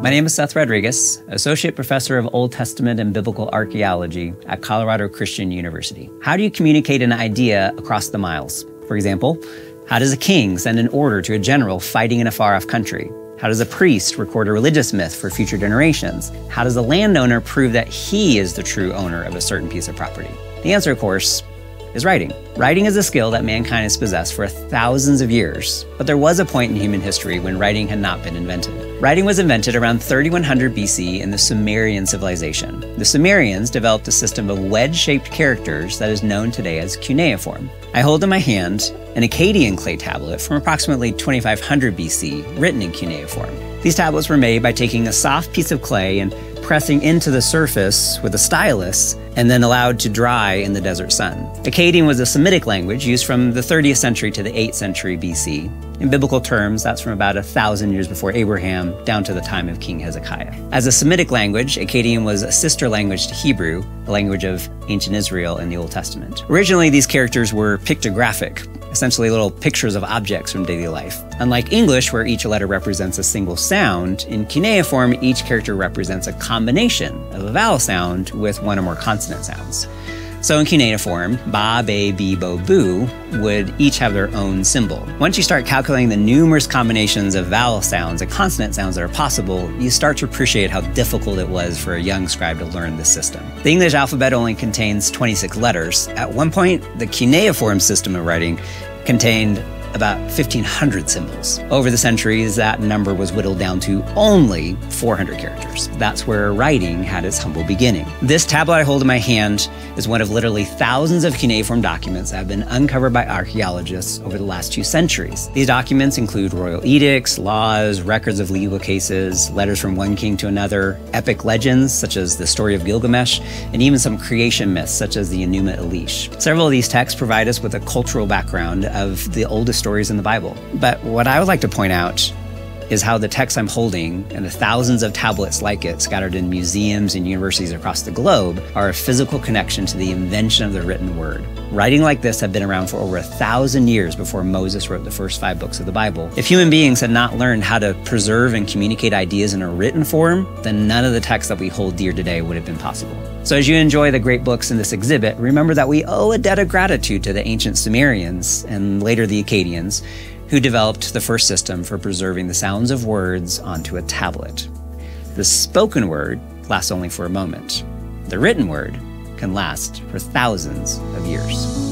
My name is Seth Rodriquez, Associate Professor of Old Testament and Biblical Archaeology at Colorado Christian University. How do you communicate an idea across the miles? For example, how does a king send an order to a general fighting in a far-off country? How does a priest record a religious myth for future generations? How does a landowner prove that he is the true owner of a certain piece of property? The answer, of course, is writing. Writing is a skill that mankind has possessed for thousands of years, but there was a point in human history when writing had not been invented. Writing was invented around 3100 BC in the Sumerian civilization. The Sumerians developed a system of wedge-shaped characters that is known today as cuneiform. I hold in my hand an Akkadian clay tablet from approximately 2500 BC, written in cuneiform. These tablets were made by taking a soft piece of clay and pressing into the surface with a stylus, and then allowed to dry in the desert sun. Akkadian was a Semitic language used from the 30th century to the 8th century BC. In biblical terms, that's from about 1,000 years before Abraham down to the time of King Hezekiah. As a Semitic language, Akkadian was a sister language to Hebrew, the language of ancient Israel in the Old Testament. Originally, these characters were pictographic, essentially little pictures of objects from daily life. Unlike English, where each letter represents a single sound, in cuneiform, each character represents a combination of a vowel sound with one or more consonant sounds. So in cuneiform, ba, be, bi, bo, boo would each have their own symbol. Once you start calculating the numerous combinations of vowel sounds and consonant sounds that are possible, you start to appreciate how difficult it was for a young scribe to learn this system. The English alphabet only contains 26 letters. At one point, the cuneiform system of writing contained about 1,500 symbols. Over the centuries, that number was whittled down to only 400 characters. That's where writing had its humble beginning. This tablet I hold in my hand is one of literally thousands of cuneiform documents that have been uncovered by archaeologists over the last 2 centuries. These documents include royal edicts, laws, records of legal cases, letters from one king to another, epic legends such as the story of Gilgamesh, and even some creation myths such as the Enuma Elish. Several of these texts provide us with a cultural background of the oldest stories in the Bible. But what I would like to point out is how the text I'm holding and the thousands of tablets like it scattered in museums and universities across the globe are a physical connection to the invention of the written word. Writing like this had been around for over 1,000 years before Moses wrote the first 5 books of the Bible. If human beings had not learned how to preserve and communicate ideas in a written form, then none of the texts that we hold dear today would have been possible. So as you enjoy the great books in this exhibit, remember that we owe a debt of gratitude to the ancient Sumerians and later the Akkadians, who developed the first system for preserving the sounds of words onto a tablet. The spoken word lasts only for a moment. The written word can last for thousands of years.